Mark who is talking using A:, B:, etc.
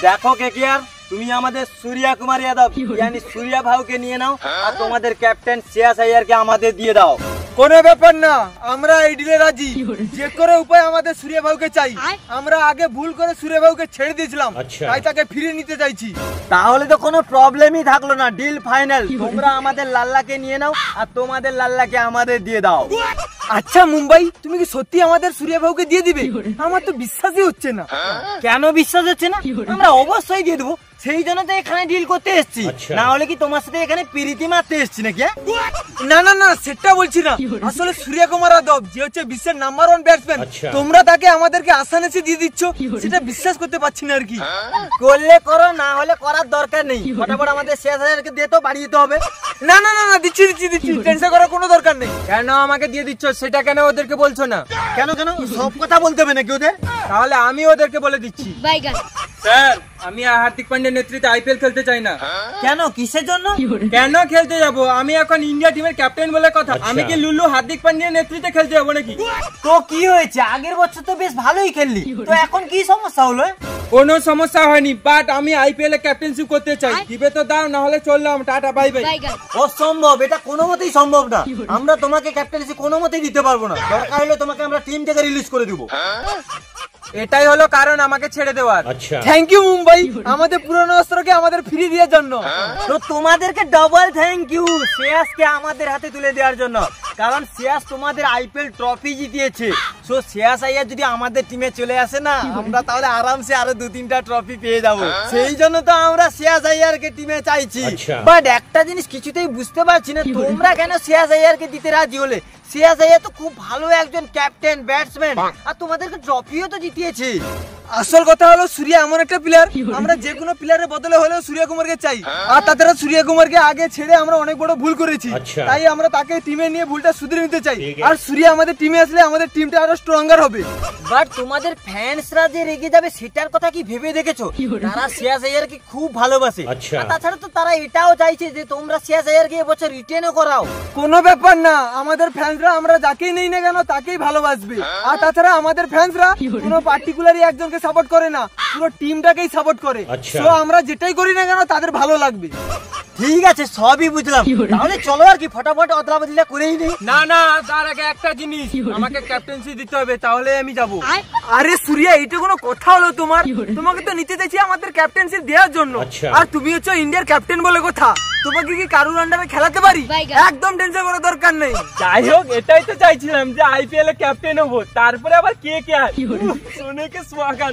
A: দেখো কেকেআর, তুমি আমাদের सूर्या कुमार यादव यानी सूर्या ভাউকে নিয়ে নাও আর তোমাদের ক্যাপ্টেন শ্রেয়াস আইয়ারকে আমাদের দিয়ে দাও।
B: কোনো ব্যাপার না, আমরা এই ডিলে রাজি। যে করে উপায় আমাদের सूर्या ভাউকে চাই। আমরা আগে ভুল করে सूर्या ভাউকে ছেড়ে দিয়েছিলাম, তাই তাকে ফিরিয়ে নিতে চাইছি।
A: তাহলে তো কোনো প্রবলেমই থাকলো না, ডিল ফাইনাল। তোমরা আমাদের লাল্লাকে নিয়ে নাও আর তোমাদের লাল্লাকে আমাদের দিয়ে দাও।
B: আচ্ছা মুম্বাই, তুমি কি সত্যি আমাদের सूर्या ভাউকে দিয়ে দিবে? আমার তো বিশ্বাসই হচ্ছে না।
A: কেন বিশ্বাস হচ্ছে না? আমরা অবশ্যই দিয়ে দেবো, সেই জন্য তো এখানে ডিল করতে এসেছি। না হলে কি তোমার সাথে এখানে প্রীতি মারতে এসেছি নাকি?
B: না না না, সেটা বলছি না। আসলে सूर्या कुमार यादव যে হচ্ছে বিশ্বের নাম্বার 1 ব্যাটসম্যান, তোমরা তাকে আমাদেরকে আসানেসে দিয়ে দিচ্ছ, সেটা বিশ্বাস করতে পারছি না আর কি।
A: করলে করো, না হলে করার দরকার নেই। ফটাফট আমাদের শ্রেয়াস আইয়ারকে দিয়ে তো বাড়িয়ে দিতে হবে।
B: না না না না, দিচ্ছি দিচ্ছি দিচ্ছি, টেনশন করার কোনো দরকার নেই। কেন আমাকে দিয়ে দিচ্ছ সেটা কেন ওদেরকে বলছো না?
A: কেন কেন সব কথা বলতে হবে নাকি ওদের?
B: তাহলে আমি ওদেরকে বলে দিচ্ছি। স্যার, আমি হার্দিক পান্ডিয়ার নেতৃত্বে আইপিএল খেলতে চাই না।
A: কেন, কিসের জন্য?
B: কেন খেলতে যাব? আমি এখন ইন্ডিয়া টিমের ক্যাপ্টেন বলে কথা। আমি কি লুলু হার্দিক পান্ডিয়ার নেতৃত্বে খেলতে যাবো নাকি?
A: তো কি হয়েছে, আগের বছর তো বেশ ভালোই খেললি, তো এখন কি সমস্যা হলো?
B: কোনো সমস্যা হয়নি, বাট আমি আইপিএল এ ক্যাপ্টেনশিপ করতে চাই। দিবে তো দাও, না হলে চললাম, টাটা বাই বাই।
A: অসম্ভব, এটা কোনো মতেই সম্ভব না। আমরা তোমাকে ক্যাপ্টেন্সি কোনো মতেই দিতে পারবো না। দরকার হলে তোমাকে আমরা টিম থেকে রিলিজ করে দিব।
B: এটাই হলো কারণ আমাকে ছেড়ে দেওয়ার। থ্যাংক ইউ মুম্বাই, আমাদের পুরনো অস্ত্রকে আমাদের ফিরিয়ে দেওয়ার জন্য।
A: তো তোমাদেরকে ডবল থ্যাংক ইউ শ্রেয়াসকে আমাদের হাতে তুলে দেওয়ার জন্য, কারণ শ্রেয়াস তোমাদের আইপিএল ট্রফি জিতিয়েছে। সো শ্রেয়াস আইয়ার যদি আমাদের টিমে চলে আসে না, আমরা তাহলে আরামসে আরো 2-3টা ট্রফি পেয়ে যাবো। সেই জন্য তো আমরা শ্রেয়াস আইয়ারকে টিমে চাইছি। বাট একটা জিনিস কিছুতেই বুঝতে পারছি না, তোমরা কেন শ্রেয়াস আইয়ারকে দিতে রাজি হলে? শ্রেয়াস আইয়ার তো খুব ভালো একজন ক্যাপ্টেন ব্যাটসম্যান, আর তোমাদেরকে ট্রফিও তো জিতিয়েছে।
B: আসল কথা হলো सूर्या এমন একটা প্লেয়ার, আমরা যে কোনো প্লেয়ারের বদলে হলেও सूर्या কুমারকে চাই। আর তাছাড়া सूर्या কুমারকে আগে ছেড়ে আমরা অনেক বড় ভুল করেছি, তাই আমরা তাকে টিমে নিয়ে ভুলটা শুধরে নিতে চাই। আর सूर्या আমাদের টিমে আসলে আমাদের টিমটা আরো স্ট্রঙ্গার হবে।
A: বাট তোমাদের ফ্যান্সরা যে রেগে যাবে সেটার কথা কি ভেবে দেখেছো? তারা শ্রেয়াস আইয়ারকে খুব ভালোবাসে, আর তাছাড়া তো তারা এটাও চাইছে যে তোমরা শ্রেয়াস আইয়ারকে এবছর রিটেনও করাও।
B: কোনো ব্যাপার না, আমাদের ফ্যান্সরা আমরা যাকেই নেই না কেন তাকেই ভালোবাসবে। আর তাছাড়া আমাদের ফ্যান্সরা কোনো পার্টিকুলারই একজনকে সাপোর্ট করে না, পুরো টিমটাকেই সাপোর্ট করে। সো আমরা যেটাই করি না কেন তাদের ভালো লাগবে।
A: ঠিক আছে, সবই বুঝলাম, তাহলে চলো আর কি ফটাফট অদলা বদলা করেই নেই।
B: না না, তার আগে একটা জিনিস, আমাকে ক্যাপ্টেন্সি দিতে হবে, তাহলে আমি যাব। আরে सूर्या, এটা কোনো কথা হলো তোমার? তোমাকে তো নিতে চাইছি আমাদের ক্যাপ্টেন্সি দেওয়ার জন্য, আর তুমি হচ্ছে ইন্ডিয়ার ক্যাপ্টেন বলে কথা। তোমাকে কি কারুর আন্ডারে খেলাতে পারি? একদম টেনশন করার দরকার নেই। যাই হোক, এটাই তো চাইছিলাম যে আইপিএল এ ক্যাপ্টেন হবো, তারপরে আবার কে কে আর শুনে কে সোয়াগান।